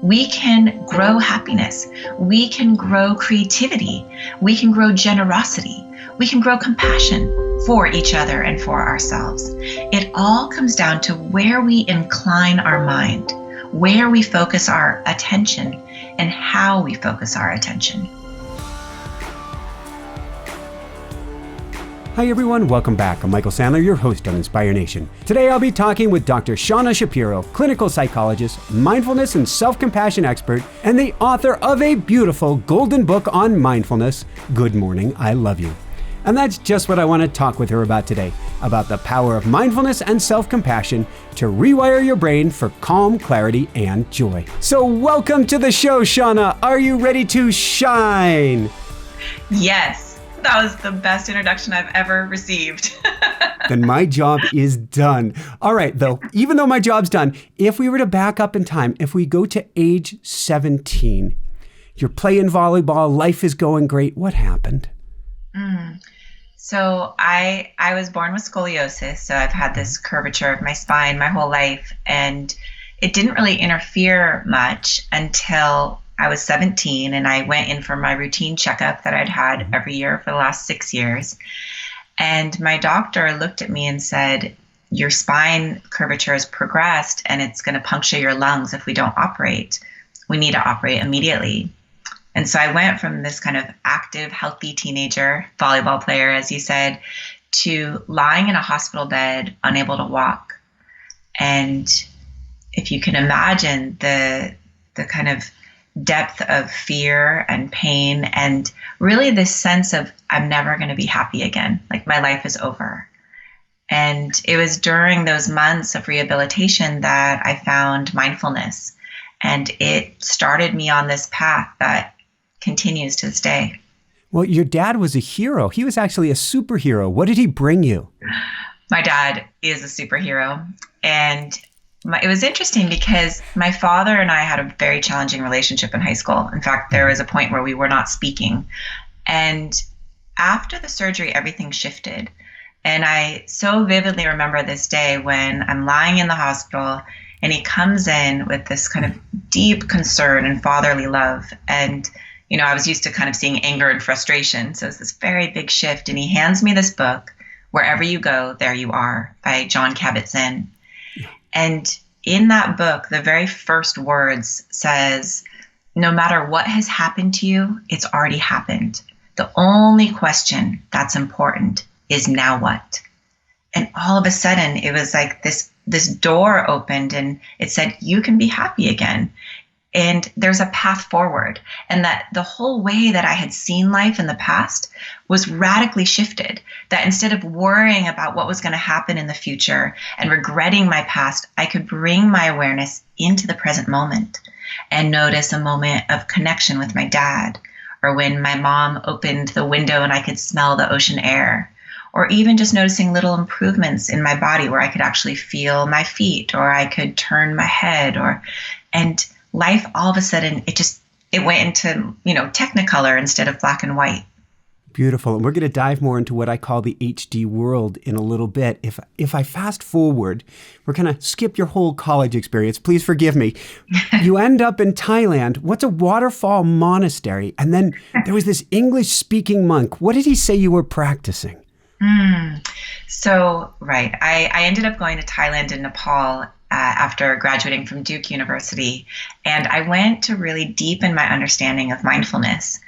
we can grow happiness. We can grow creativity. We can grow generosity. We can grow compassion for each other and for ourselves. It all comes down to where we incline our mind, where we focus our attention, and how we focus our attention. Hi everyone, welcome back. I'm Michael Sandler, your host on Inspire Nation. Today I'll be talking with Dr. Shauna Shapiro, clinical psychologist, mindfulness and self-compassion expert, and the author of a beautiful golden book on mindfulness, Good Morning, I Love You. And that's just what I want to talk with her about today, about the power of mindfulness and self-compassion to rewire your brain for calm, clarity, and joy. So welcome to the show, Shauna. Are you ready to shine? Yes. That was the best introduction I've ever received. Then my job is done. All right, though, even though my job's done, if we were to back up in time, if we go to age 17, you're playing volleyball, life is going great. What happened? So I was born with scoliosis. So I've had this curvature of my spine my whole life. And it didn't really interfere much until I was 17 and I went in for my routine checkup that I'd had every year for the last 6 years. And my doctor looked at me and said, your spine curvature has progressed and it's going to puncture your lungs if we don't operate. We need to operate immediately. And so I went from this kind of active, healthy teenager, volleyball player, as you said, to lying in a hospital bed, unable to walk. And if you can imagine the kind of depth of fear and pain and really this sense of I'm never going to be happy again, like my life is over. And it was during those months of rehabilitation that I found mindfulness, and it started me on this path that continues to this day. Well, your dad was a hero. He was actually a superhero. What did he bring you? My dad is a superhero, and it was interesting because my father and I had a very challenging relationship in high school. In fact, there was a point where we were not speaking. And after the surgery, everything shifted. And I so vividly remember this day when I'm lying in the hospital and he comes in with this kind of deep concern and fatherly love. And, you know, I was used to kind of seeing anger and frustration. So it's this very big shift. And he hands me this book, Wherever You Go, There You Are, by Jon Kabat-Zinn. And in that book, the very first words says, no matter what has happened to you, it's already happened. The only question that's important is now what? And all of a sudden, it was like this door opened and it said, you can be happy again. And there's a path forward. And that the whole way that I had seen life in the past was radically shifted. That instead of worrying about what was going to happen in the future and regretting my past, I could bring my awareness into the present moment and notice a moment of connection with my dad, or when my mom opened the window and I could smell the ocean air, or even just noticing little improvements in my body where I could actually feel my feet, or I could turn my head, and life all of a sudden, it went into, Technicolor instead of black and white. Beautiful. And we're going to dive more into what I call the HD world in a little bit. If I fast forward, we're going to skip your whole college experience. Please forgive me. You end up in Thailand. What's a waterfall monastery? And then there was this English-speaking monk. What did he say you were practicing? So, right. I ended up going to Thailand and Nepal after graduating from Duke University. And I went to really deepen my understanding of mindfulness.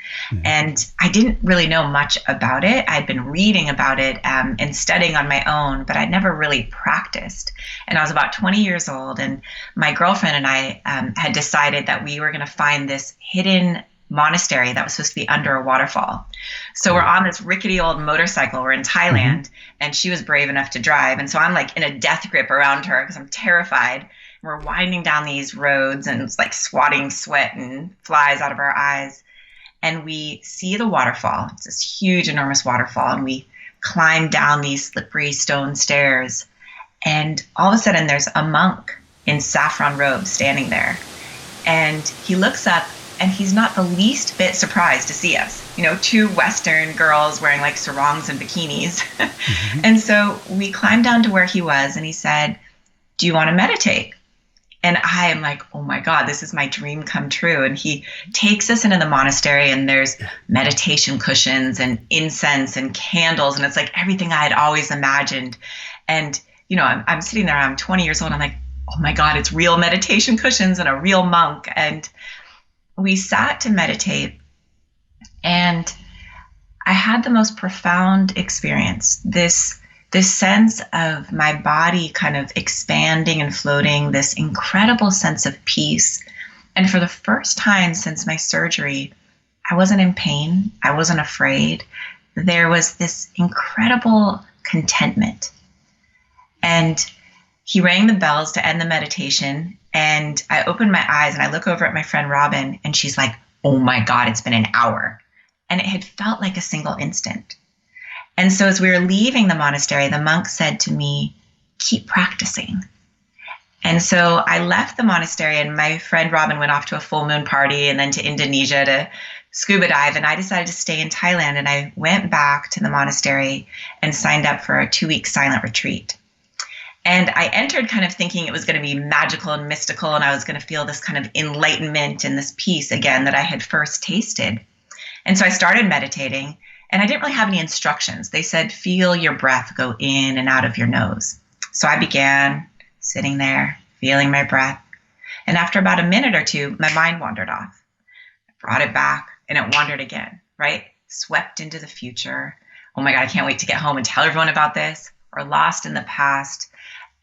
And I didn't really know much about it. I'd been reading about it and studying on my own, but I'd never really practiced. And I was about 20 years old, and my girlfriend and I had decided that we were going to find this hidden monastery that was supposed to be under a waterfall. So we're on this rickety old motorcycle. We're in Thailand, and she was brave enough to drive. And so I'm like in a death grip around her because I'm terrified. We're winding down these roads, and it's like swatting sweat and flies out of our eyes. And we see the waterfall. It's this huge, enormous waterfall. And we climb down these slippery stone stairs. And all of a sudden, there's a monk in saffron robes standing there. And he looks up, and he's not the least bit surprised to see us. Two Western girls wearing like sarongs and bikinis. And so we climbed down to where he was, and he said, do you want to meditate? And I am like, oh my God, this is my dream come true. And he takes us into the monastery, and there's meditation cushions and incense and candles. And it's like everything I had always imagined. And, I'm sitting there, I'm 20 years old. I'm like, oh my God, it's real meditation cushions and a real monk. And we sat to meditate, and I had the most profound experience. This sense of my body kind of expanding and floating, this incredible sense of peace. And for the first time since my surgery, I wasn't in pain. I wasn't afraid. There was this incredible contentment. And he rang the bells to end the meditation. And I opened my eyes and I look over at my friend Robin, and she's like, oh my God, it's been an hour. And it had felt like a single instant. And so as we were leaving the monastery, the monk said to me, keep practicing. And so I left the monastery, and my friend Robin went off to a full moon party and then to Indonesia to scuba dive. And I decided to stay in Thailand, and I went back to the monastery and signed up for a 2-week silent retreat. And I entered kind of thinking it was going to be magical and mystical, and I was going to feel this kind of enlightenment and this peace again that I had first tasted. And so I started meditating, and I didn't really have any instructions. They said, feel your breath go in and out of your nose. So I began sitting there, feeling my breath. And after about a minute or two, my mind wandered off. I brought it back, and it wandered again, right? Swept into the future. Oh my God, I can't wait to get home and tell everyone about this. Or lost in the past.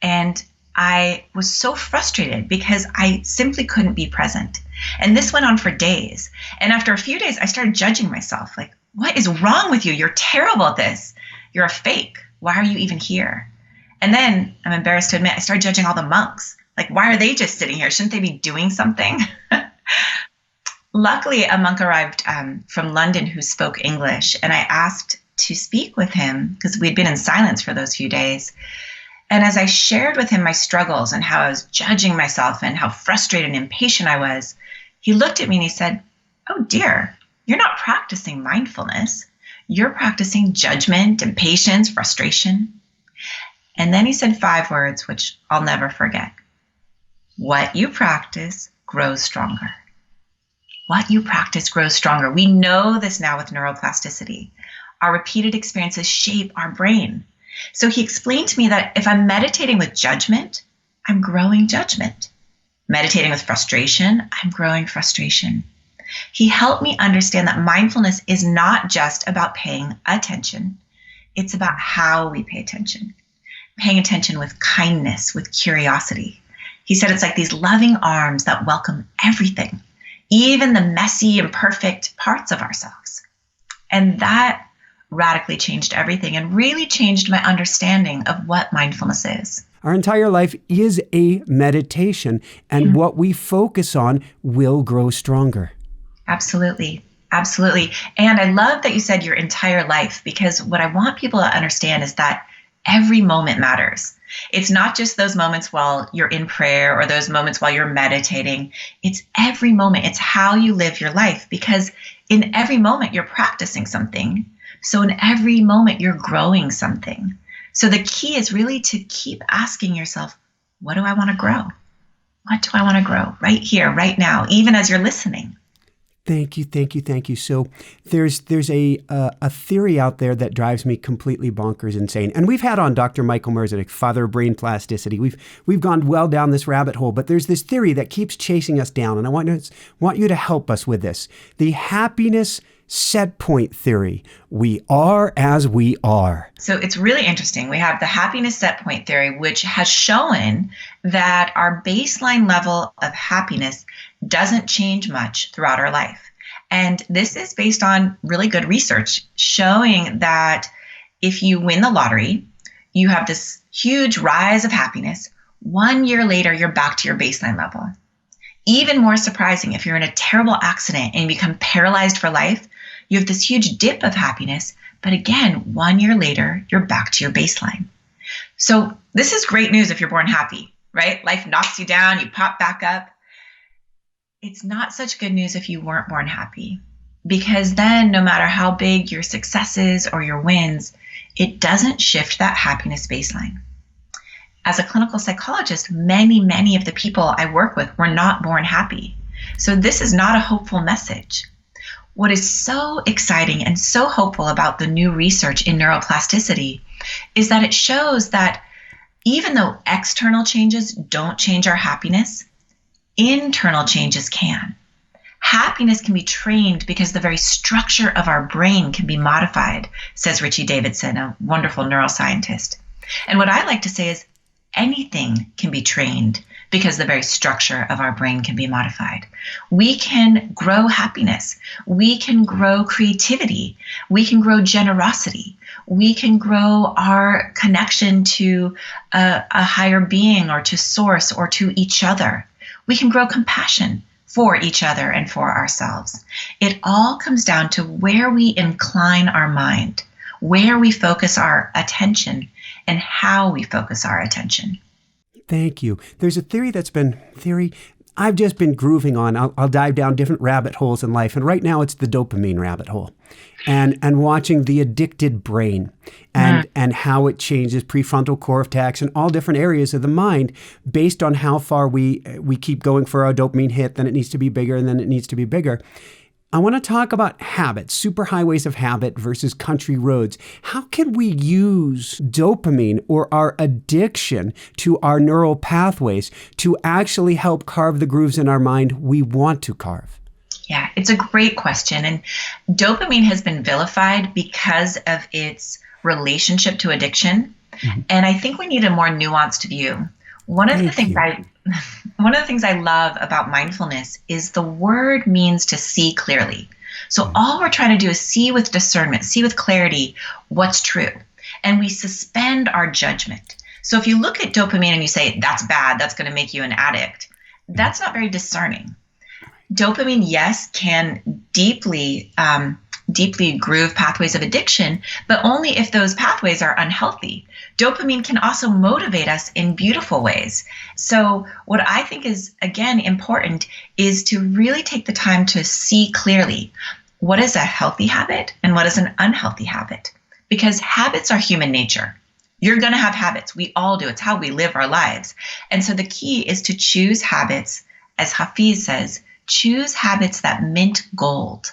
And I was so frustrated because I simply couldn't be present. And this went on for days. And after a few days, I started judging myself. Like, what is wrong with you? You're terrible at this. You're a fake. Why are you even here? And then, I'm embarrassed to admit, I started judging all the monks. Like, why are they just sitting here? Shouldn't they be doing something? Luckily, a monk arrived from London who spoke English. And I asked to speak with him because we'd been in silence for those few days. And as I shared with him my struggles and how I was judging myself and how frustrated and impatient I was, he looked at me and he said, oh dear, you're not practicing mindfulness. You're practicing judgment, impatience, frustration. And then he said 5 words, which I'll never forget. What you practice grows stronger. What you practice grows stronger. We know this now with neuroplasticity. Our repeated experiences shape our brain. So he explained to me that if I'm meditating with judgment, I'm growing judgment. Meditating with frustration, I'm growing frustration. He helped me understand that mindfulness is not just about paying attention. It's about how we pay attention. Paying attention with kindness, with curiosity. He said it's like these loving arms that welcome everything, even the messy, imperfect parts of ourselves. And that radically changed everything and really changed my understanding of what mindfulness is. Our entire life is a meditation, and what we focus on will grow stronger. Absolutely. Absolutely. And I love that you said your entire life, because what I want people to understand is that every moment matters. It's not just those moments while you're in prayer or those moments while you're meditating. It's every moment. It's how you live your life, because in every moment you're practicing something. So in every moment, you're growing something. So the key is really to keep asking yourself, what do I want to grow? What do I want to grow right here, right now, even as you're listening? Thank you, thank you, thank you. So there's a theory out there that drives me completely bonkers insane. And we've had on Dr. Michael Merzenich, father of brain plasticity. We've gone well down this rabbit hole, but there's this theory that keeps chasing us down. And I want you to help us with this. The happiness set point theory. We are as we are. So it's really interesting. We have the happiness set point theory, which has shown that our baseline level of happiness doesn't change much throughout our life. And this is based on really good research showing that if you win the lottery, you have this huge rise of happiness. 1 year later, you're back to your baseline level. Even more surprising, if you're in a terrible accident and you become paralyzed for life, you have this huge dip of happiness, but again, 1 year later, you're back to your baseline. So this is great news if you're born happy, right? Life knocks you down, you pop back up. It's not such good news if you weren't born happy, because then no matter how big your successes or your wins, it doesn't shift that happiness baseline. as a clinical psychologist, many of the people I work with were not born happy. So this is not a hopeful message. What is so exciting and so hopeful about the new research in neuroplasticity is that it shows that even though external changes don't change our happiness, internal changes can. Happiness can be trained because the very structure of our brain can be modified, says Richie Davidson, a wonderful neuroscientist. And what I like to say is anything can be trained because the very structure of our brain can be modified. We can grow happiness. We can grow creativity. We can grow generosity. We can grow our connection to a higher being or to source or to each other. We can grow compassion for each other and for ourselves. It all comes down to where we incline our mind, where we focus our attention, and how we focus our attention. Thank you. There's a theory I've just been grooving on. I'll dive down different rabbit holes in life. And right now it's the dopamine rabbit hole and watching the addicted brain and how it changes prefrontal cortex and all different areas of the mind based on how far we keep going for our dopamine hit. Then it needs to be bigger and then it needs to be bigger. I want to talk about habits, superhighways of habit versus country roads. How can we use dopamine or our addiction to our neural pathways to actually help carve the grooves in our mind we want to carve? Yeah, it's a great question. And dopamine has been vilified because of its relationship to addiction. Mm-hmm. And I think we need a more nuanced view. One of the things I love about mindfulness is the word means to see clearly. So all we're trying to do is see with discernment, see with clarity what's true. And we suspend our judgment. So if you look at dopamine and you say, that's bad, that's going to make you an addict, that's not very discerning. Dopamine, yes, can deeply groove pathways of addiction, but only if those pathways are unhealthy. Dopamine can also motivate us in beautiful ways. So what I think is, again, important is to really take the time to see clearly what is a healthy habit and what is an unhealthy habit. Because habits are human nature. You're going to have habits. We all do. It's how we live our lives. And so the key is to choose habits, as Hafiz says, choose habits that mint gold.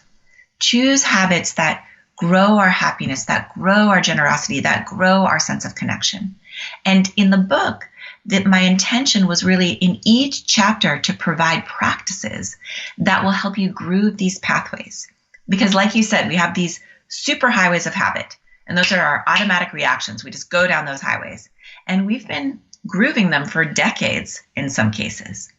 Choose habits that grow our happiness, that grow our generosity, that grow our sense of connection. And in the book, my intention was really in each chapter to provide practices that will help you groove these pathways. Because like you said, we have these super highways of habit, and those are our automatic reactions. We just go down those highways. And we've been grooving them for decades in some cases.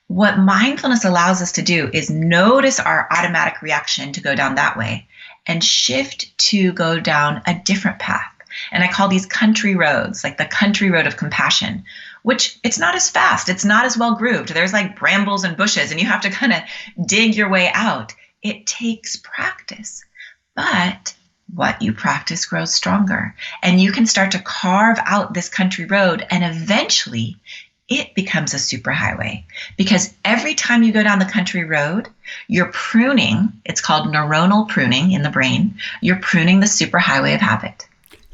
What mindfulness allows us to do is notice our automatic reaction to go down that way and shift to go down a different path. And I call these country roads, like the country road of compassion, which it's not as fast. It's not as well grooved. There's like brambles and bushes and you have to kind of dig your way out. It takes practice, but what you practice grows stronger. And you can start to carve out this country road and eventually it becomes a superhighway, because every time you go down the country road, you're pruning, it's called neuronal pruning in the brain, you're pruning the superhighway of habit.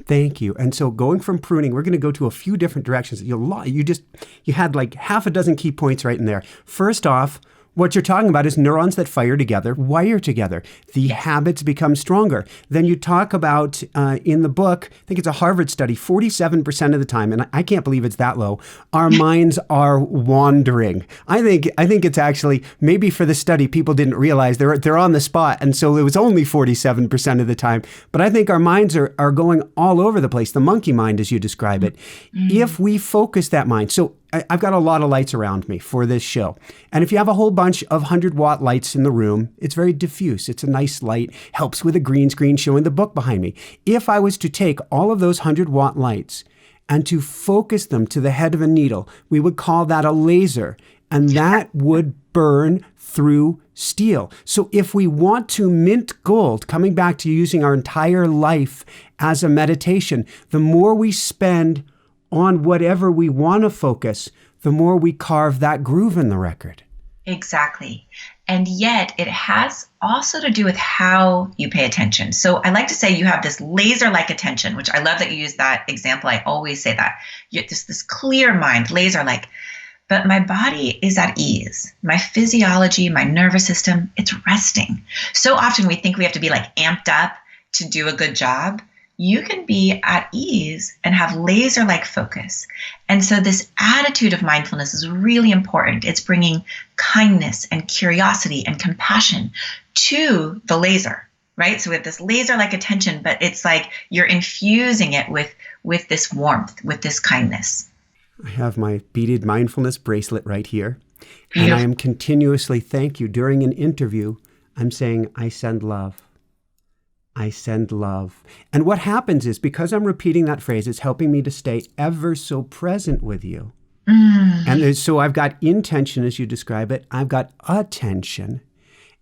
Thank you. And so going from pruning, we're going to go to a few different directions. You had like half a dozen key points right in there. First off, what you're talking about is neurons that fire together, wire together. The habits become stronger. Then you talk about, in the book, I think it's a Harvard study, 47% of the time, and I can't believe it's that low, our minds are wandering. I think it's actually, maybe for the study, people didn't realize they're on the spot, and so it was only 47% of the time. But I think our minds are going all over the place, the monkey mind, as you describe it. Mm-hmm. If we focus that mind, so I've got a lot of lights around me for this show. And if you have a whole bunch of 100-watt lights in the room, it's very diffuse. It's a nice light, helps with a green screen showing the book behind me. If I was to take all of those 100-watt lights and to focus them to the head of a needle, we would call that a laser. And that would burn through steel. So if we want to mint gold, coming back to using our entire life as a meditation, the more we spend on whatever we want to focus, the more we carve that groove in the record. Exactly. And yet it has also to do with how you pay attention. So I like to say you have this laser-like attention, which I love that you use that example. I always say that. You have this clear mind, laser-like. But my body is at ease. My physiology, my nervous system, it's resting. So often we think we have to be like amped up to do a good job. You can be at ease and have laser-like focus. And so this attitude of mindfulness is really important. It's bringing kindness and curiosity and compassion to the laser, right? So we have this laser-like attention, but it's like you're infusing it with this warmth, with this kindness. I have my beaded mindfulness bracelet right here. Beautiful. And I am continuously, thank you. During an interview, I'm saying, I send love. I send love. And what happens is, because I'm repeating that phrase, it's helping me to stay ever so present with you. And so I've got intention, as you describe it. I've got attention.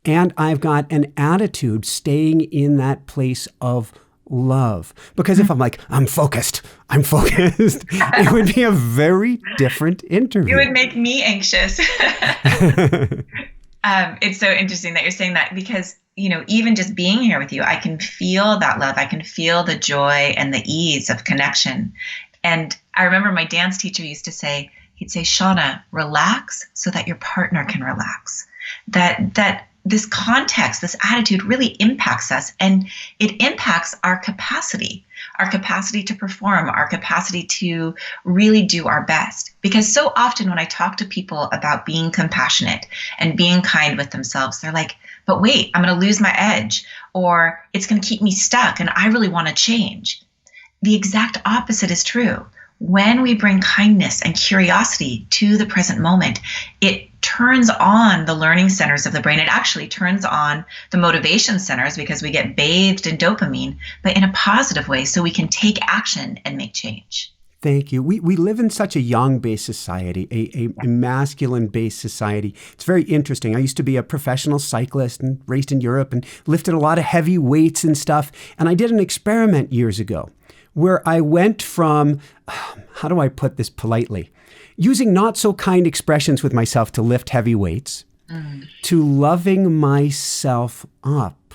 And I've got an attitude staying in that place of love. Because if I'm like, I'm focused, it would be a very different interview. It would make me anxious. It's so interesting that you're saying that because, even just being here with you, I can feel that love. I can feel the joy and the ease of connection. And I remember my dance teacher used to say, he'd say, Shauna, relax so that your partner can relax. That this context, this attitude really impacts us, and it impacts our capacity to perform, our capacity to really do our best. Because so often when I talk to people about being compassionate and being kind with themselves, they're like, but wait, I'm going to lose my edge, or it's going to keep me stuck and I really want to change. The exact opposite is true. When we bring kindness and curiosity to the present moment, it turns on the learning centers of the brain. It actually turns on the motivation centers because we get bathed in dopamine, but in a positive way, so we can take action and make change. Thank you. We live in such a yang-based society, a masculine-based society. It's very interesting. I used to be a professional cyclist and raced in Europe and lifted a lot of heavy weights and stuff. And I did an experiment years ago where I went from, how do I put this politely, using not so kind expressions with myself to lift heavy weights, to loving myself up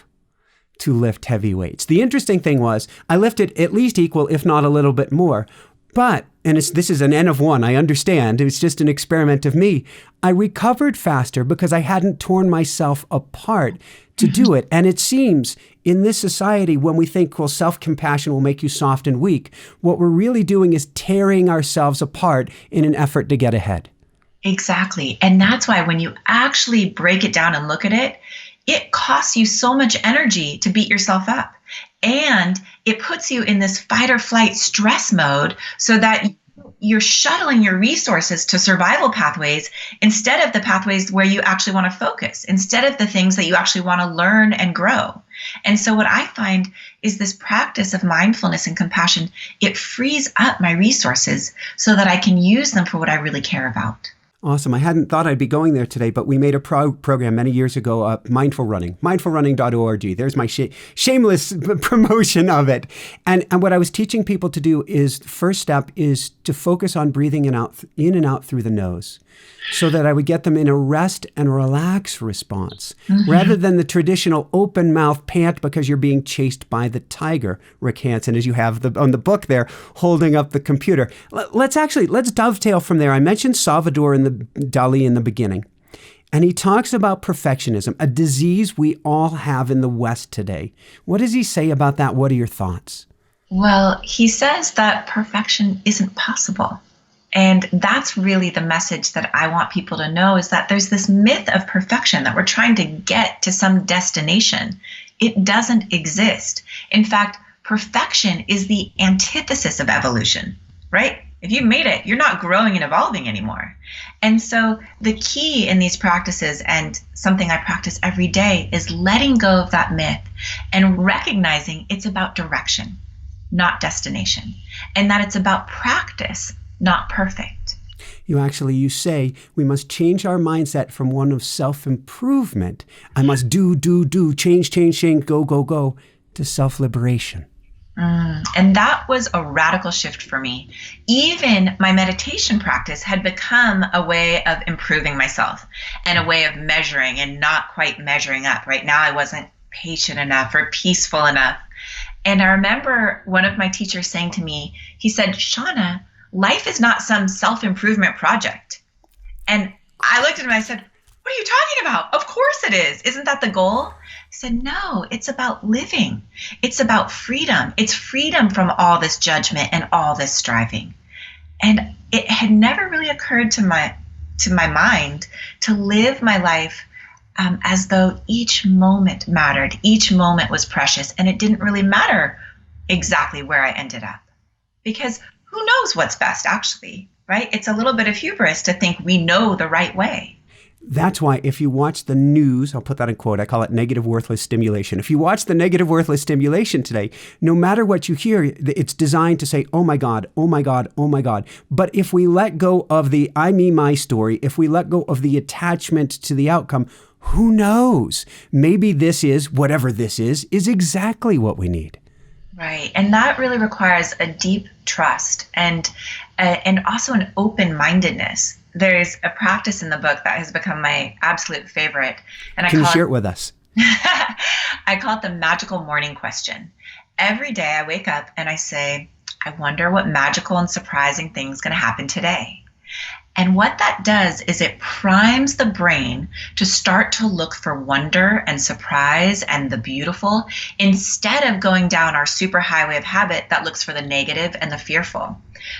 to lift heavy weights. The interesting thing was I lifted at least equal, if not a little bit more. But, and this is an N of one, I understand, it's just an experiment of me, I recovered faster because I hadn't torn myself apart to do it. And it seems in this society, when we think, well, self-compassion will make you soft and weak, what we're really doing is tearing ourselves apart in an effort to get ahead. Exactly. And that's why when you actually break it down and look at it, it costs you so much energy to beat yourself up. And it puts you in this fight or flight stress mode so that you're shuttling your resources to survival pathways instead of the pathways where you actually want to focus, instead of the things that you actually want to learn and grow. And so what I find is this practice of mindfulness and compassion, it frees up my resources so that I can use them for what I really care about. Awesome. I hadn't thought I'd be going there today, but we made a program many years ago, Mindful Running, mindfulrunning.org. There's my shameless promotion of it. And what I was teaching people to do is, first step is to focus on breathing in and out through the nose, so that I would get them in a rest and relax response, rather than the traditional open mouth pant because you're being chased by the tiger, Rick Hansen, as you have on the book there, holding up the computer. Let's dovetail from there. I mentioned Salvador Dali in the beginning, and he talks about perfectionism, a disease we all have in the West today. What does he say about that? What are your thoughts? Well, he says that perfection isn't possible. And that's really the message that I want people to know, is that there's this myth of perfection that we're trying to get to some destination. It doesn't exist. In fact, perfection is the antithesis of evolution, right? If you made it, you're not growing and evolving anymore. And so the key in these practices, and something I practice every day, is letting go of that myth and recognizing it's about direction, not destination, and that it's about practice, not perfect. You say we must change our mindset from one of self-improvement. I must do, change, go, to self-liberation. And that was a radical shift for me. Even my meditation practice had become a way of improving myself and a way of measuring and not quite measuring up. Right now, I wasn't patient enough or peaceful enough. And I remember one of my teachers saying to me, he said, Shauna, life is not some self-improvement project. And I looked at him and I said, what are you talking about? Of course it is. Isn't that the goal? He said, no, it's about living. It's about freedom. It's freedom from all this judgment and all this striving. And it had never really occurred to my mind to live my life as though each moment mattered. Each moment was precious, and it didn't really matter exactly where I ended up. Because who knows what's best, actually, right? It's a little bit of hubris to think we know the right way. That's why if you watch the news, I'll put that in quote, I call it negative worthless stimulation. If you watch the negative worthless stimulation today, no matter what you hear, it's designed to say, oh my God, oh my God, oh my God. But if we let go of the I, me, my story, if we let go of the attachment to the outcome, who knows? Maybe this is, whatever this is exactly what we need. Right. And that really requires a deep trust and also an open-mindedness. There's a practice in the book that has become my absolute favorite. And Can you share it with us? I call it the magical morning question. Every day I wake up and I say, I wonder what magical and surprising thing is going to happen today. And what that does is it primes the brain to start to look for wonder and surprise and the beautiful instead of going down our superhighway of habit that looks for the negative and the fearful.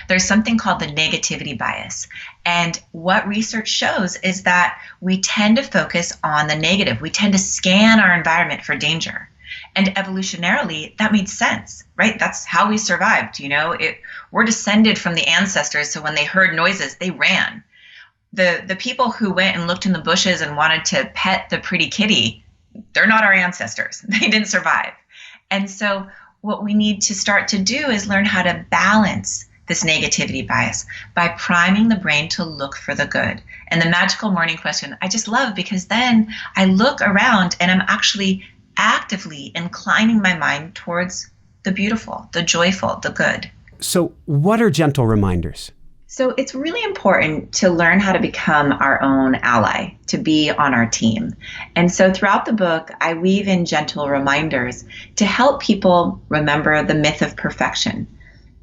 There's something called the negativity bias. And what research shows is that we tend to focus on the negative. We tend to scan our environment for danger. And evolutionarily, that made sense, right? That's how we survived. We're descended from the ancestors. So when they heard noises, they ran. The people who went and looked in the bushes and wanted to pet the pretty kitty, they're not our ancestors. They didn't survive. And so what we need to start to do is learn how to balance this negativity bias by priming the brain to look for the good. And the magical morning question, I just love because then I look around and I'm actually actively inclining my mind towards the beautiful, the joyful, the good. So what are gentle reminders? So it's really important to learn how to become our own ally, to be on our team. And so throughout the book, I weave in gentle reminders to help people remember the myth of perfection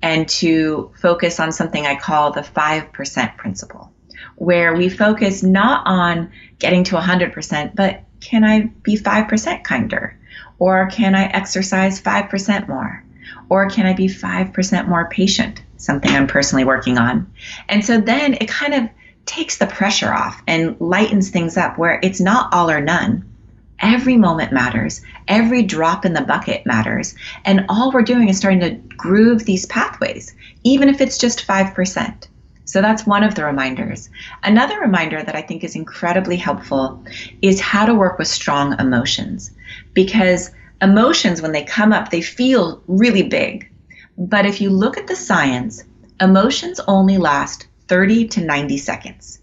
and to focus on something I call the 5% principle, where we focus not on getting to 100%, but can I be 5% kinder? Or can I exercise 5% more? Or can I be 5% more patient? Something I'm personally working on. And so then it kind of takes the pressure off and lightens things up where it's not all or none. Every moment matters. Every drop in the bucket matters. And all we're doing is starting to groove these pathways, even if it's just 5%. So that's one of the reminders. Another reminder that I think is incredibly helpful is how to work with strong emotions. Because emotions, when they come up, they feel really big. But if you look at the science, emotions only last 30 to 90 seconds.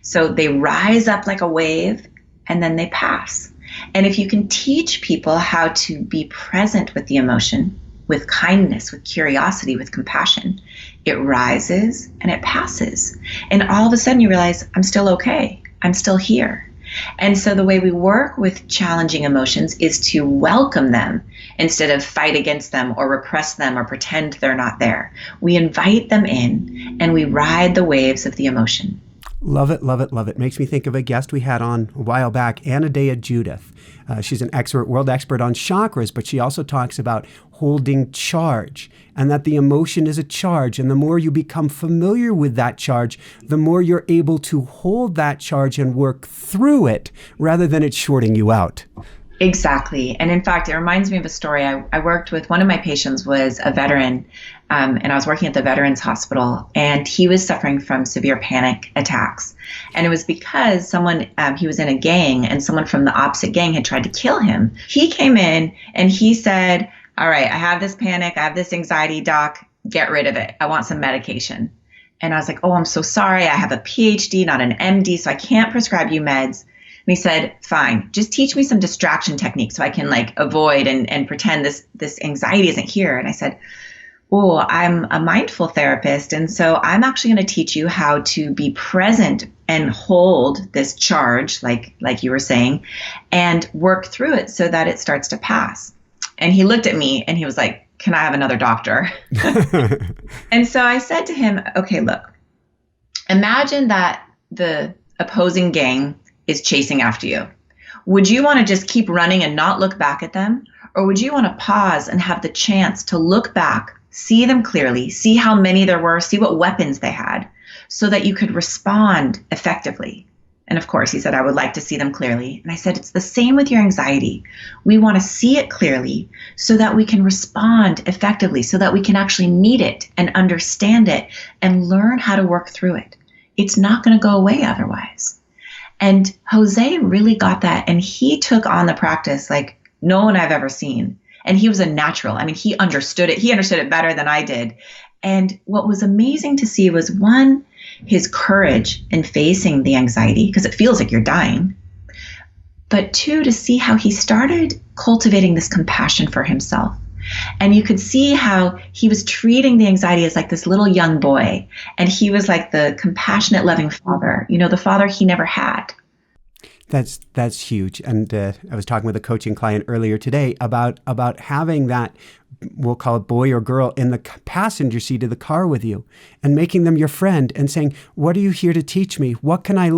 So they rise up like a wave and then they pass. And if you can teach people how to be present with the emotion, with kindness, with curiosity, with compassion, it rises and it passes. And all of a sudden you realize, I'm still okay. I'm still here. And so the way we work with challenging emotions is to welcome them instead of fight against them or repress them or pretend they're not there. We invite them in and we ride the waves of the emotion. Love it, love it, love it. Makes me think of a guest we had on a while back, Anadea Judith. She's an world expert on chakras, but she also talks about holding charge and that the emotion is a charge. And the more you become familiar with that charge, the more you're able to hold that charge and work through it rather than it shorting you out. Exactly. And in fact, it reminds me of a story. I worked with one of my patients was a veteran, and I was working at the Veterans Hospital, and he was suffering from severe panic attacks. And it was because he was in a gang, and someone from the opposite gang had tried to kill him. He came in and he said, all right, I have this panic, I have this anxiety, doc, get rid of it. I want some medication. And I was like, oh, I'm so sorry. I have a PhD, not an MD, so I can't prescribe you meds. he said, fine, just teach me some distraction techniques so I can like avoid and pretend this anxiety isn't here. And I said, oh, I'm a mindful therapist. And so I'm actually going to teach you how to be present and hold this charge, like you were saying, and work through it so that it starts to pass. And he looked at me and he was like, can I have another doctor? And so I said to him, okay, look, imagine that the opposing gang is chasing after you. Would you want to just keep running and not look back at them? Or would you want to pause and have the chance to look back, see them clearly, see how many there were, see what weapons they had, so that you could respond effectively? And of course, he said, I would like to see them clearly. And I said, it's the same with your anxiety. We want to see it clearly so that we can respond effectively, so that we can actually meet it and understand it and learn how to work through it. It's not going to go away otherwise. And Jose really got that. And he took on the practice like no one I've ever seen. And he was a natural. I mean, he understood it. He understood it better than I did. And what was amazing to see was, one, his courage in facing the anxiety, because it feels like you're dying. But two, to see how he started cultivating this compassion for himself. And you could see how he was treating the anxiety as like this little young boy. And he was like the compassionate, loving father, the father he never had. That's huge. And I was talking with a coaching client earlier today about having that, we'll call it boy or girl, in the passenger seat of the car with you and making them your friend and saying, what are you here to teach me? What can I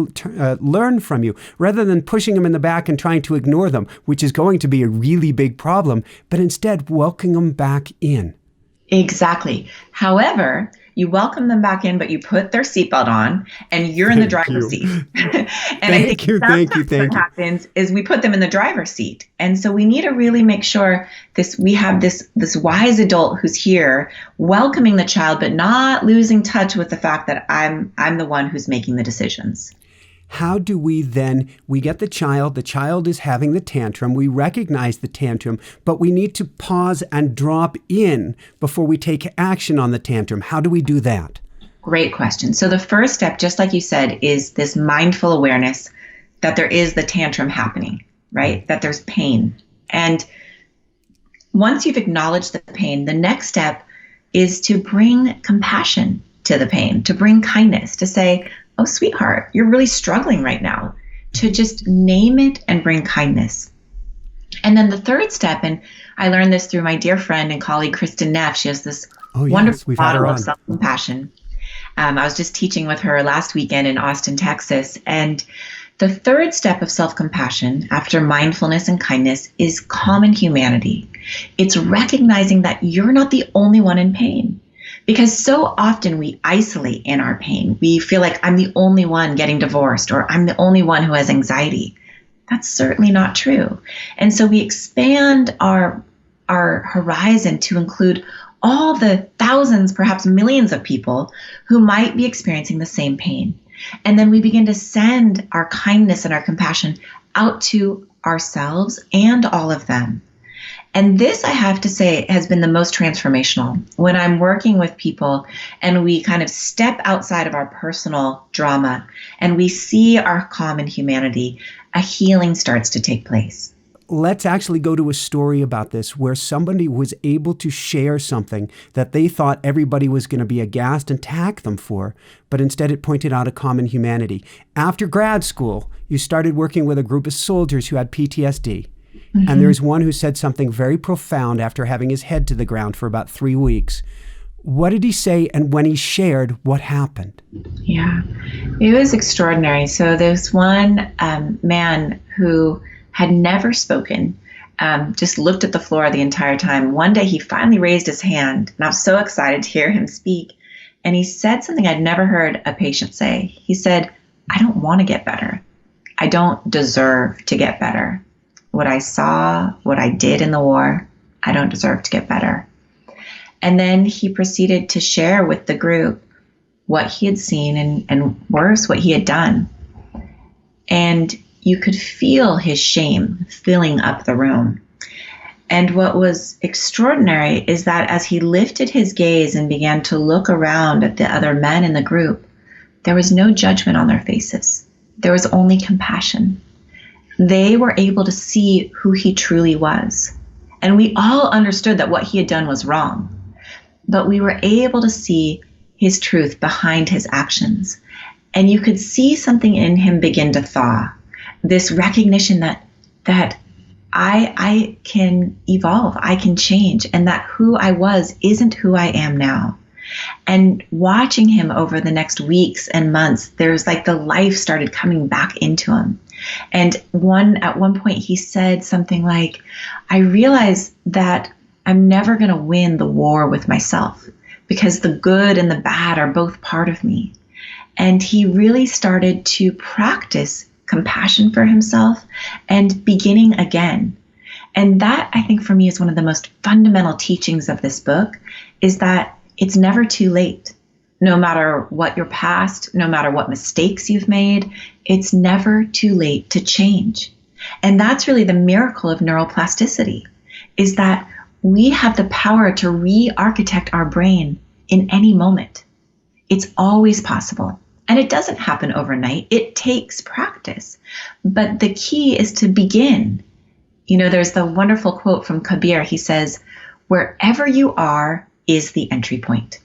learn from you? Rather than pushing them in the back and trying to ignore them, which is going to be a really big problem, but instead welcoming them back in. Exactly. However, you welcome them back in, but you put their seatbelt on and you're in the driver's seat. And Thank you. What happens is we put them in the driver's seat. And so we need to really make sure we have this wise adult who's here welcoming the child, but not losing touch with the fact that I'm the one who's making the decisions. How do we get the child is having the tantrum, we recognize the tantrum, but we need to pause and drop in before we take action on the tantrum. How do we do that? Great question. So the first step, just like you said, is this mindful awareness that there is the tantrum happening, right? That there's pain. And once you've acknowledged the pain, the next step is to bring compassion to the pain, to bring kindness, to say, oh, sweetheart, you're really struggling right now, to just name it and bring kindness. And then the third step, and I learned this through my dear friend and colleague, Kristen Neff. She has this wonderful model of self-compassion. I was just teaching with her last weekend in Austin, Texas. And the third step of self-compassion after mindfulness and kindness is common humanity. It's recognizing that you're not the only one in pain. Because so often we isolate in our pain. We feel like I'm the only one getting divorced, or I'm the only one who has anxiety. That's certainly not true. And so we expand our horizon to include all the thousands, perhaps millions of people who might be experiencing the same pain. And then we begin to send our kindness and our compassion out to ourselves and all of them. And this, I have to say, has been the most transformational. When I'm working with people and we kind of step outside of our personal drama and we see our common humanity, a healing starts to take place. Let's actually go to a story about this where somebody was able to share something that they thought everybody was going to be aghast and attack them for, but instead it pointed out a common humanity. After grad school, you started working with a group of soldiers who had PTSD. Mm-hmm. And there's one who said something very profound after having his head to the ground for about 3 weeks. What did he say? And when he shared, what happened? Yeah, it was extraordinary. So there's one man who had never spoken, just looked at the floor the entire time. One day he finally raised his hand, and I was so excited to hear him speak. And he said something I'd never heard a patient say. He said, I don't want to get better. I don't deserve to get better. What I saw, what I did in the war, I don't deserve to get better. And then he proceeded to share with the group what he had seen and worse, what he had done. And you could feel his shame filling up the room. And what was extraordinary is that as he lifted his gaze and began to look around at the other men in the group, there was no judgment on their faces. There was only compassion. they were able to see who he truly was. And we all understood that what he had done was wrong, but we were able to see his truth behind his actions. And you could see something in him begin to thaw, this recognition that I can evolve, I can change, and that who I was isn't who I am now. And watching him over the next weeks and months, there's like the life started coming back into him. And at one point he said something like, I realize that I'm never going to win the war with myself because the good and the bad are both part of me. And he really started to practice compassion for himself and beginning again. And that, I think, for me is one of the most fundamental teachings of this book, is that it's never too late. No matter what your past, no matter what mistakes you've made, it's never too late to change. And that's really the miracle of neuroplasticity, is that we have the power to re-architect our brain in any moment. It's always possible. And it doesn't happen overnight. It takes practice. But the key is to begin. There's the wonderful quote from Kabir. He says, wherever you are is the entry point.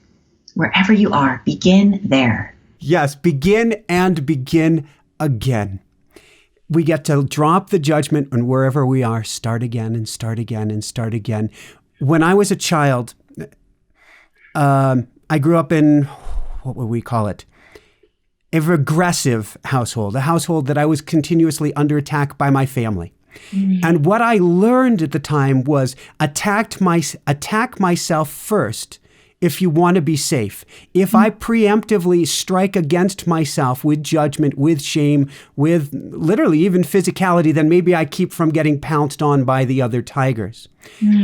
Wherever you are, begin there. Yes, begin and begin again. We get to drop the judgment on wherever we are, start again and start again and start again. When I was a child, I grew up in, what would we call it? A regressive household, a household that I was continuously under attack by my family. Mm-hmm. And what I learned at the time was attack myself first if you want to be safe. If I preemptively strike against myself with judgment, with shame, with literally even physicality, then maybe I keep from getting pounced on by the other tigers.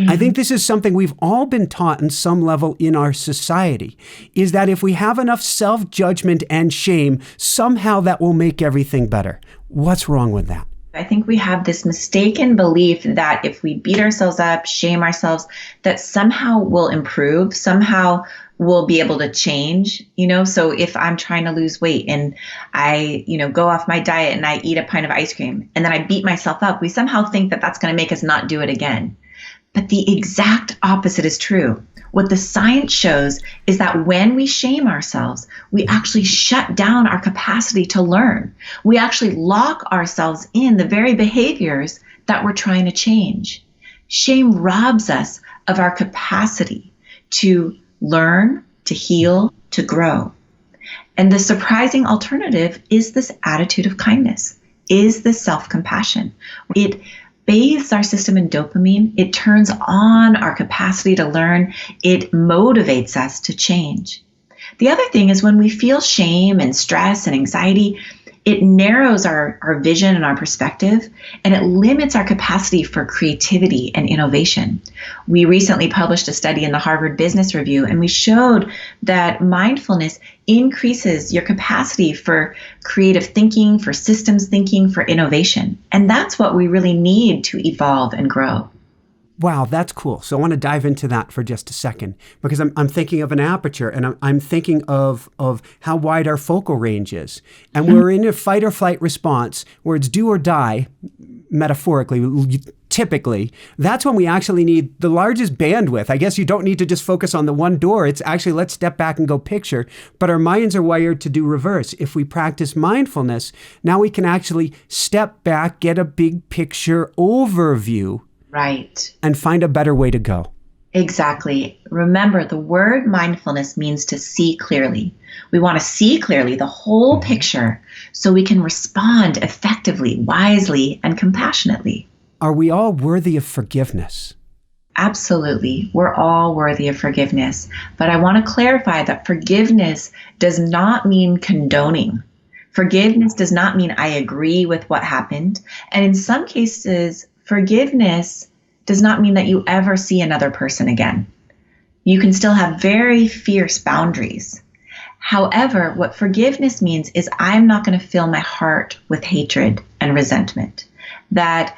I think this is something we've all been taught in some level in our society, is that if we have enough self-judgment and shame, somehow that will make everything better. What's wrong with that? I think we have this mistaken belief that if we beat ourselves up, shame ourselves, that somehow we'll improve, somehow we'll be able to change, So if I'm trying to lose weight and I, go off my diet and I eat a pint of ice cream and then I beat myself up, we somehow think that that's going to make us not do it again. But the exact opposite is true. What the science shows is that when we shame ourselves, we actually shut down our capacity to learn. We actually lock ourselves in the very behaviors that we're trying to change. Shame robs us of our capacity to learn, to heal, to grow. And the surprising alternative is this attitude of kindness, is this self-compassion. It bathes our system in dopamine. It turns on our capacity to learn. It motivates us to change. The other thing is when we feel shame and stress and anxiety, it narrows our vision and our perspective, and it limits our capacity for creativity and innovation. We recently published a study in the Harvard Business Review, and we showed that mindfulness increases your capacity for creative thinking, for systems thinking, for innovation. And that's what we really need to evolve and grow. Wow, that's cool. So I want to dive into that for just a second, because I'm thinking of an aperture, and I'm thinking of how wide our focal range is. And we're in a fight or flight response where it's do or die, metaphorically, typically. That's when we actually need the largest bandwidth. I guess you don't need to just focus on the one door. It's actually, let's step back and go picture. But our minds are wired to do reverse. If we practice mindfulness, now we can actually step back, get a big picture overview. Right. And find a better way to go. Exactly. Remember, the word mindfulness means to see clearly. We want to see clearly the whole picture so we can respond effectively, wisely, and compassionately. Are we all worthy of forgiveness? Absolutely. We're all worthy of forgiveness. But I want to clarify that forgiveness does not mean condoning. Forgiveness does not mean I agree with what happened. And in some cases, forgiveness does not mean that you ever see another person again. You can still have very fierce boundaries. However, what forgiveness means is I'm not going to fill my heart with hatred and resentment. That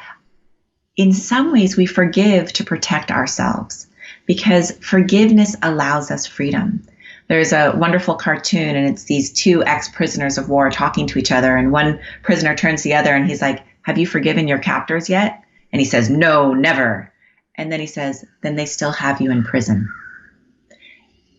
in some ways we forgive to protect ourselves, because forgiveness allows us freedom. There's a wonderful cartoon, and it's these two ex-prisoners of war talking to each other, and one prisoner turns to the other and he's like, have you forgiven your captors yet? And he says, no, never. And then he says, then they still have you in prison.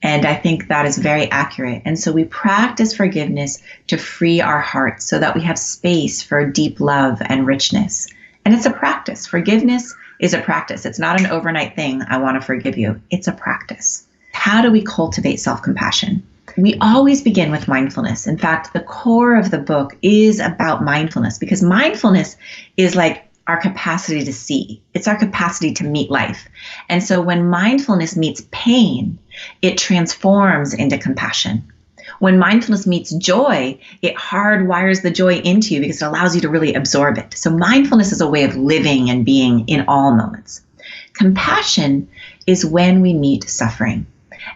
And I think that is very accurate. And so we practice forgiveness to free our hearts so that we have space for deep love and richness. And it's a practice. Forgiveness is a practice. It's not an overnight thing. I want to forgive you. It's a practice. How do we cultivate self-compassion? We always begin with mindfulness. In fact, the core of the book is about mindfulness, because mindfulness is like our capacity to see. It's our capacity to meet life. And so when mindfulness meets pain, it transforms into compassion. When mindfulness meets joy, it hardwires the joy into you because it allows you to really absorb it. So mindfulness is a way of living and being in all moments. Compassion is when we meet suffering.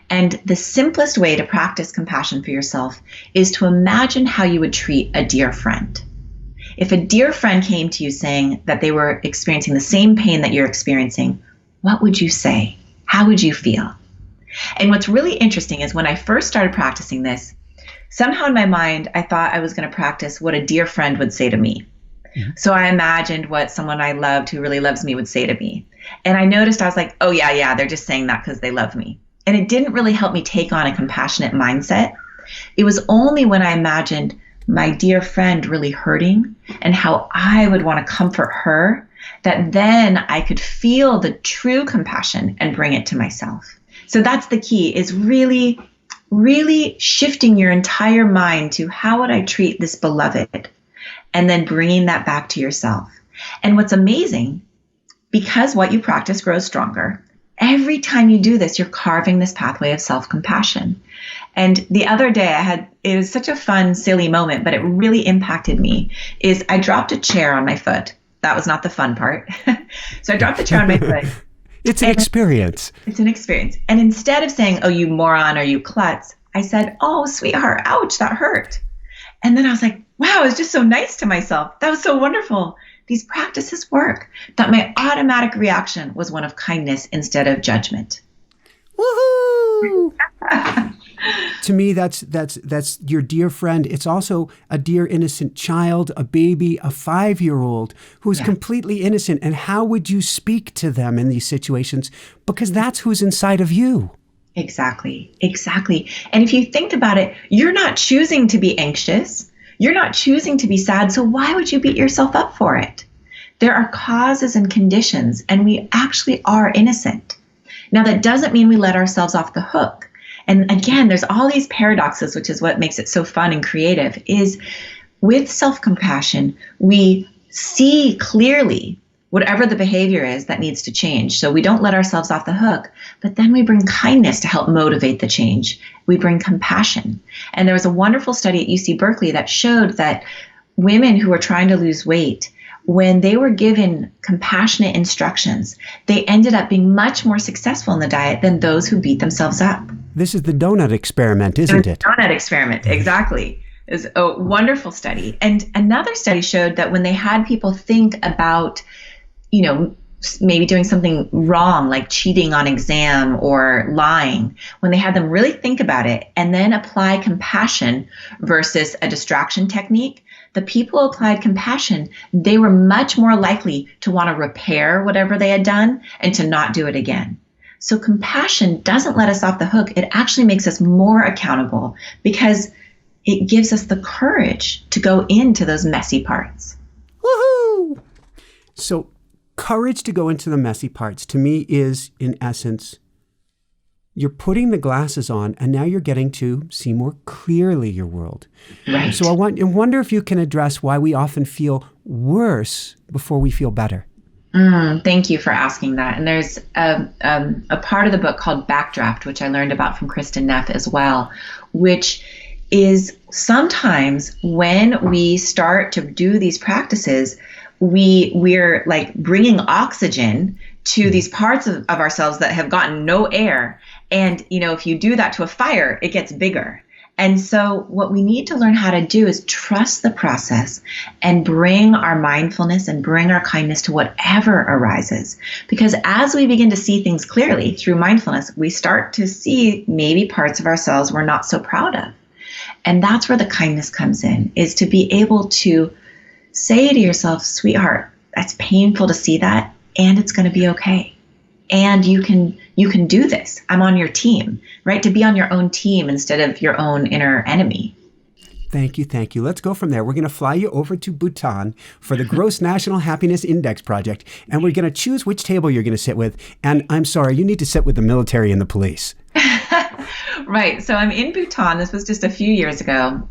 And the simplest way to practice compassion for yourself is to imagine how you would treat a dear friend. If a dear friend came to you saying that they were experiencing the same pain that you're experiencing, what would you say? How would you feel? And what's really interesting is when I first started practicing this, somehow in my mind, I thought I was going to practice what a dear friend would say to me. Mm-hmm. So I imagined what someone I loved who really loves me would say to me. And I noticed I was like, oh yeah, they're just saying that because they love me. And it didn't really help me take on a compassionate mindset. It was only when I imagined my dear friend really hurting and how I would want to comfort her that then I could feel the true compassion and bring it to myself. So that's the key, is really, really shifting your entire mind to how would I treat this beloved, and then bringing that back to yourself. And what's amazing, because what you practice grows stronger, every time you do this, you're carving this pathway of self-compassion. And the other day it was such a fun, silly moment, but it really impacted me, is I dropped a chair on my foot. That was not the fun part. So I dropped the chair on my foot. It's an experience. It's an experience. And instead of saying, oh, you moron, or you klutz, I said, oh, sweetheart, ouch, that hurt. And then I was like, wow, I was just so nice to myself. That was so wonderful. These practices work. That my automatic reaction was one of kindness instead of judgment. Woohoo! To me, that's your dear friend. It's also a dear innocent child, a baby, a 5-year-old who's completely innocent. And how would you speak to them in these situations? Because that's who's inside of you. Exactly. And if you think about it, you're not choosing to be anxious. You're not choosing to be sad. So why would you beat yourself up for it? There are causes and conditions, and we actually are innocent. Now, that doesn't mean we let ourselves off the hook. And again, there's all these paradoxes, which is what makes it so fun and creative, is with self-compassion, we see clearly whatever the behavior is that needs to change. So we don't let ourselves off the hook, but then we bring kindness to help motivate the change. We bring compassion. And there was a wonderful study at UC Berkeley that showed that women who were trying to lose weight, when they were given compassionate instructions, they ended up being much more successful in the diet than those who beat themselves up. This is the donut experiment, isn't it? Donut experiment, exactly. It was a wonderful study. And another study showed that when they had people think about, maybe doing something wrong, like cheating on exam or lying, when they had them really think about it and then apply compassion versus a distraction technique, the people who applied compassion, they were much more likely to want to repair whatever they had done and to not do it again. So compassion doesn't let us off the hook. It actually makes us more accountable because it gives us the courage to go into those messy parts. Woohoo! So courage to go into the messy parts, to me, is, in essence, you're putting the glasses on and now you're getting to see more clearly your world. Right. So I wonder if you can address why we often feel worse before we feel better. Thank you for asking that. And there's a part of the book called Backdraft, which I learned about from Kristen Neff as well, which is sometimes when we start to do these practices, we're like bringing oxygen to these parts of ourselves that have gotten no air. And, if you do that to a fire, it gets bigger. And so what we need to learn how to do is trust the process and bring our mindfulness and bring our kindness to whatever arises. Because as we begin to see things clearly through mindfulness, we start to see maybe parts of ourselves we're not so proud of. And that's where the kindness comes in, is to be able to say to yourself, sweetheart, that's painful to see that, and it's going to be okay. And you can do this. I'm on your team, right? To be on your own team instead of your own inner enemy. Thank you. Thank you. Let's go from there. We're going to fly you over to Bhutan for the Gross National Happiness Index Project, and we're going to choose which table you're going to sit with. And I'm sorry, you need to sit with the military and the police. Right. So I'm in Bhutan. This was just a few years ago.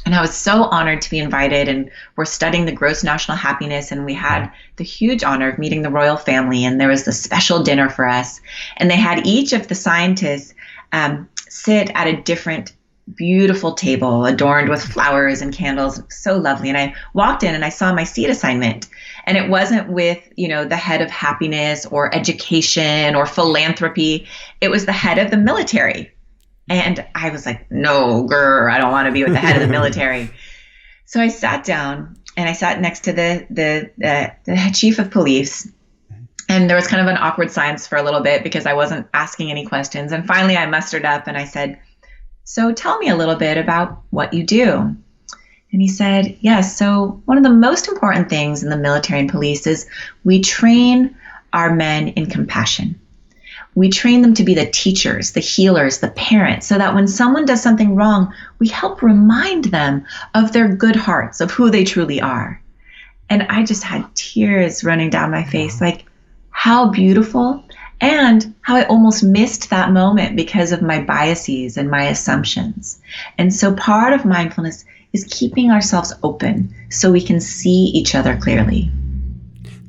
And I was so honored to be invited, and we're studying the gross national happiness, and we had the huge honor of meeting the royal family, and there was this special dinner for us, and they had each of the scientists sit at a different beautiful table adorned with flowers and candles. So lovely. And I walked in and I saw my seat assignment, and it wasn't with, the head of happiness or education or philanthropy. It was the head of the military. And I was like, no, I don't want to be with the head of the military. So I sat down and I sat next to the chief of police. And there was kind of an awkward silence for a little bit because I wasn't asking any questions. And finally I mustered up and I said, so tell me a little bit about what you do. And he said, yes, so one of the most important things in the military and police is we train our men in compassion. We train them to be the teachers, the healers, the parents, so that when someone does something wrong, we help remind them of their good hearts, of who they truly are. And I just had tears running down my face, like how beautiful, and how I almost missed that moment because of my biases and my assumptions. And so part of mindfulness is keeping ourselves open so we can see each other clearly.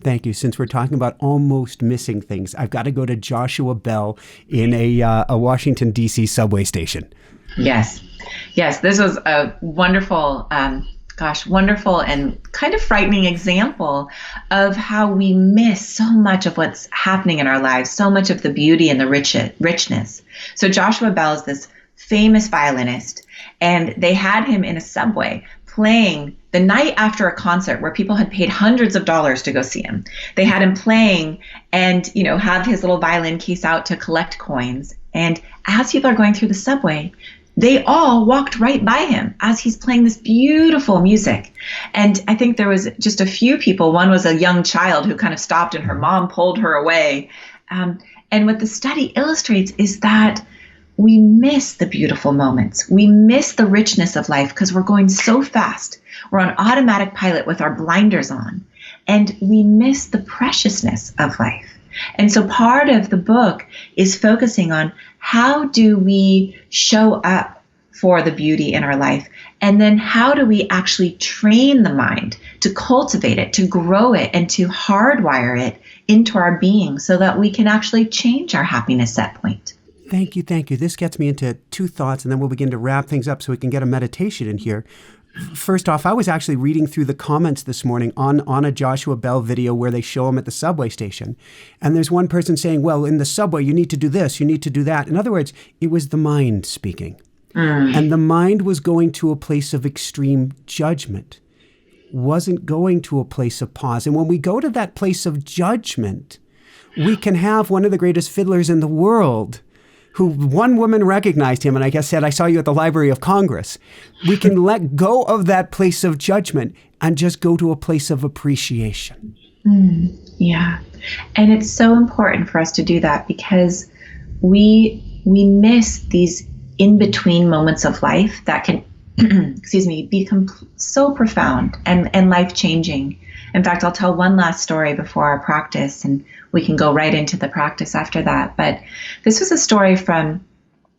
Thank you. Since we're talking about almost missing things, I've got to go to Joshua Bell in a Washington, D.C. subway station. Yes. This was a wonderful, wonderful and kind of frightening example of how we miss so much of what's happening in our lives, so much of the beauty and the richness. So Joshua Bell is this famous violinist, and they had him in a subway playing the night after a concert where people had paid hundreds of dollars to go see him. They had him playing and, have his little violin case out to collect coins. And as people are going through the subway, they all walked right by him as he's playing this beautiful music. And I think there was just a few people. One was a young child who kind of stopped and her mom pulled her away. And what the study illustrates is that we miss the beautiful moments. We miss the richness of life because we're going so fast. We're on automatic pilot with our blinders on, and we miss the preciousness of life. And so part of the book is focusing on how do we show up for the beauty in our life, and then how do we actually train the mind to cultivate it, to grow it, and to hardwire it into our being so that we can actually change our happiness set point. Thank you. This gets me into two thoughts, and then we'll begin to wrap things up so we can get a meditation in here. First off, I was actually reading through the comments this morning on a Joshua Bell video where they show him at the subway station. And there's one person saying, well, in the subway, you need to do this, you need to do that. In other words, it was the mind speaking. And the mind was going to a place of extreme judgment, wasn't going to a place of pause. And when we go to that place of judgment, we can have one of the greatest fiddlers in the world who one woman recognized him and I guess said, I saw you at the Library of Congress. We can let go of that place of judgment and just go to a place of appreciation. Yeah. And it's so important for us to do that because we miss these in-between moments of life that can, become so profound and life-changing. In fact, I'll tell one last story before our practice, and we can go right into the practice after that. But this was a story from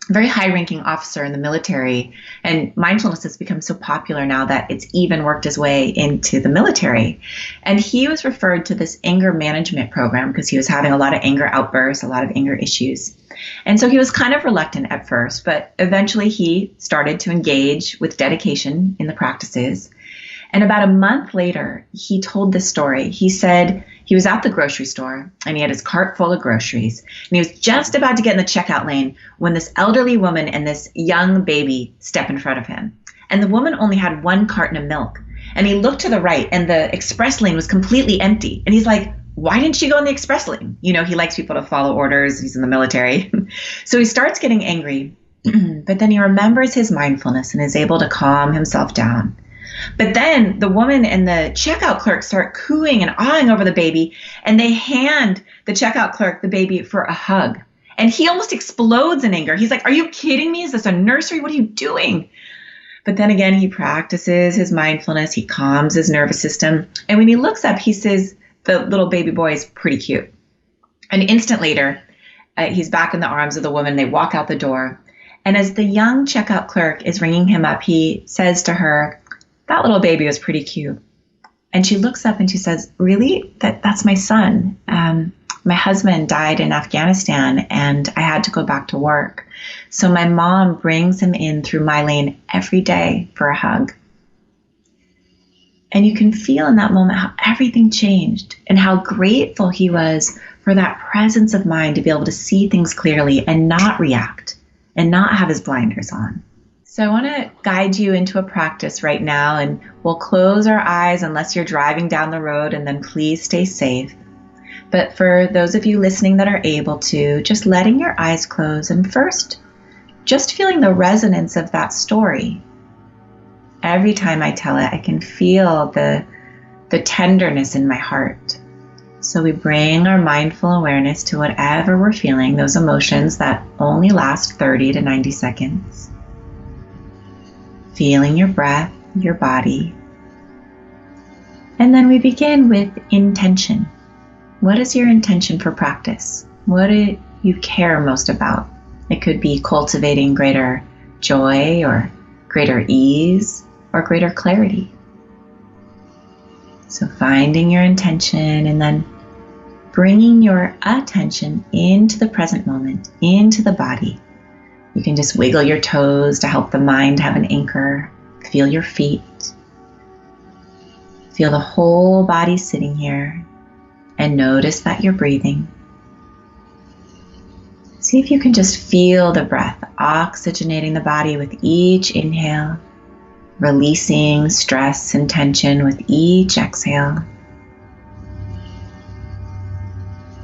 a very high-ranking officer in the military, and mindfulness has become so popular now that it's even worked its way into the military. And he was referred to this anger management program because he was having a lot of anger outbursts, a lot of anger issues. And so he was kind of reluctant at first, but eventually he started to engage with dedication in the practices. And about a month later, he told this story. He said he was at the grocery store and he had his cart full of groceries. And he was just about to get in the checkout lane when this elderly woman and this young baby step in front of him. And the woman only had one carton of milk. And he looked to the right and the express lane was completely empty. And he's like, why didn't you go in the express lane? He likes people to follow orders. He's in the military. So he starts getting angry, but then he remembers his mindfulness and is able to calm himself down. But then the woman and the checkout clerk start cooing and awing over the baby, and they hand the checkout clerk the baby for a hug. And he almost explodes in anger. He's like, "Are you kidding me? Is this a nursery? What are you doing?" But then again, he practices his mindfulness. He calms his nervous system. And when he looks up, he says, the little baby boy is pretty cute. An instant later, he's back in the arms of the woman. They walk out the door. And as the young checkout clerk is ringing him up, he says to her, "That little baby was pretty cute." And she looks up and she says, "Really? That's my son. My husband died in Afghanistan and I had to go back to work. So my mom brings him in through my lane every day for a hug." And you can feel in that moment how everything changed and how grateful he was for that presence of mind to be able to see things clearly and not react and not have his blinders on. So I want to guide you into a practice right now, and we'll close our eyes unless you're driving down the road, and then please stay safe. But for those of you listening that are able to, just letting your eyes close and first just feeling the resonance of that story. Every time I tell it, I can feel the tenderness in my heart. So we bring our mindful awareness to whatever we're feeling, those emotions that only last 30 to 90 seconds. Feeling your breath, your body. And then we begin with intention. What is your intention for practice? What do you care most about? It could be cultivating greater joy or greater ease or greater clarity. So finding your intention and then bringing your attention into the present moment, into the body. You can just wiggle your toes to help the mind have an anchor. Feel your feet. Feel the whole body sitting here and notice that you're breathing. See if you can just feel the breath oxygenating the body with each inhale, releasing stress and tension with each exhale.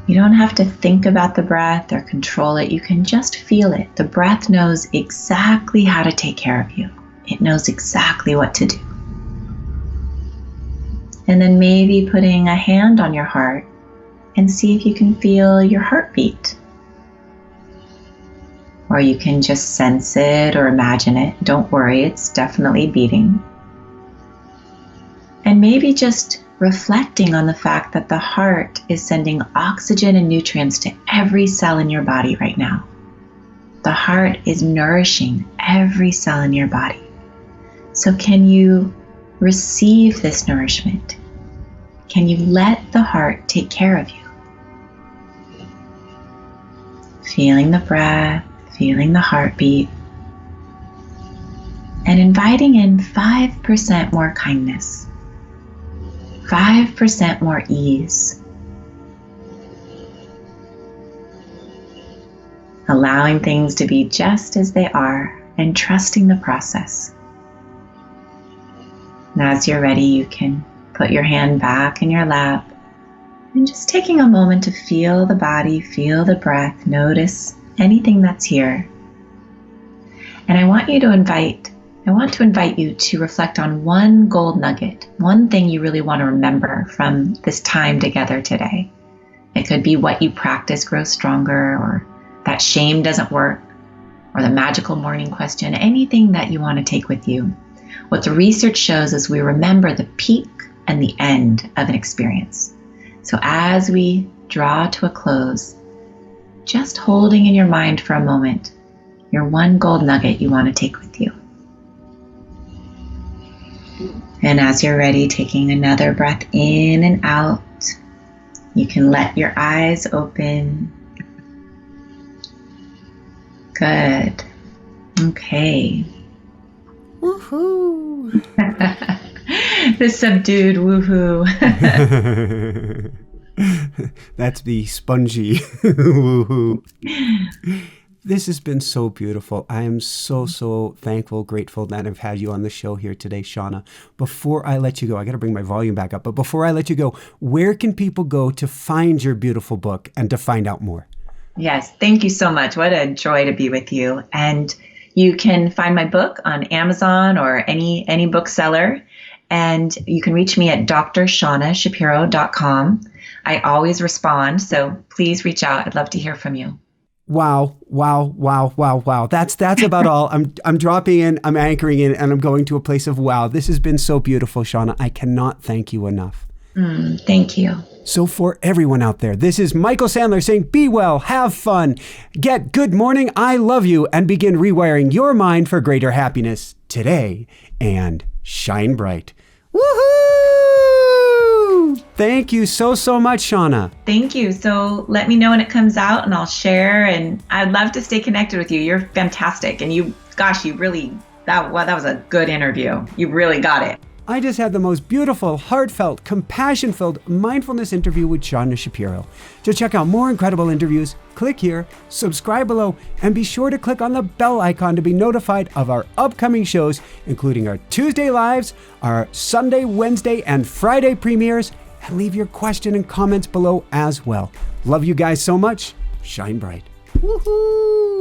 You don't have to think about the breath or control it. You can just feel it. The breath knows exactly how to take care of you. It knows exactly what to do. And then maybe putting a hand on your heart and see if you can feel your heartbeat. Or you can just sense it or imagine it. Don't worry, it's definitely beating. And maybe just reflecting on the fact that the heart is sending oxygen and nutrients to every cell in your body right now. The heart is nourishing every cell in your body. So can you receive this nourishment? Can you let the heart take care of you? Feeling the breath, feeling the heartbeat, and inviting in 5% more kindness, 5% more ease. Allowing things to be just as they are and trusting the process. And as you're ready, you can put your hand back in your lap and just taking a moment to feel the body, feel the breath, notice anything that's here. And I want to invite you to reflect on one gold nugget, one thing you really want to remember from this time together today. It could be what you practice grows stronger, or that shame doesn't work, or the magical morning question, anything that you want to take with you. What the research shows is we remember the peak and the end of an experience. So as we draw to a close, just holding in your mind for a moment your one gold nugget you want to take with you. And as you're ready, taking another breath in and out, you can let your eyes open. Good. Okay. Woohoo! The subdued woohoo. That's the spongy woohoo. This has been so beautiful. I am so thankful, grateful that I've had you on the show here today, Shauna. Before I let you go, I got to bring my volume back up, but before I let you go, where can people go to find your beautiful book and to find out more? Yes, thank you so much. What a joy to be with you. And you can find my book on Amazon or any bookseller. And you can reach me at drshaunashapiro.com. I always respond, so please reach out. I'd love to hear from you. Wow. That's about all. I'm dropping in, I'm anchoring in, and I'm going to a place of wow. This has been so beautiful, Shauna. I cannot thank you enough. Thank you. So for everyone out there, this is Michael Sandler saying, be well, have fun, get good morning, I love you, and begin rewiring your mind for greater happiness today and shine bright. Woohoo! Thank you so much, Shauna. Thank you. So let me know when it comes out and I'll share, and I'd love to stay connected with you. You're fantastic. And you really, that was a good interview. You really got it. I just had the most beautiful, heartfelt, compassion-filled mindfulness interview with Shauna Shapiro. To check out more incredible interviews, click here, subscribe below, and be sure to click on the bell icon to be notified of our upcoming shows, including our Tuesday lives, our Sunday, Wednesday, and Friday premieres, and leave your question and comments below as well. Love you guys so much. Shine bright. Woohoo!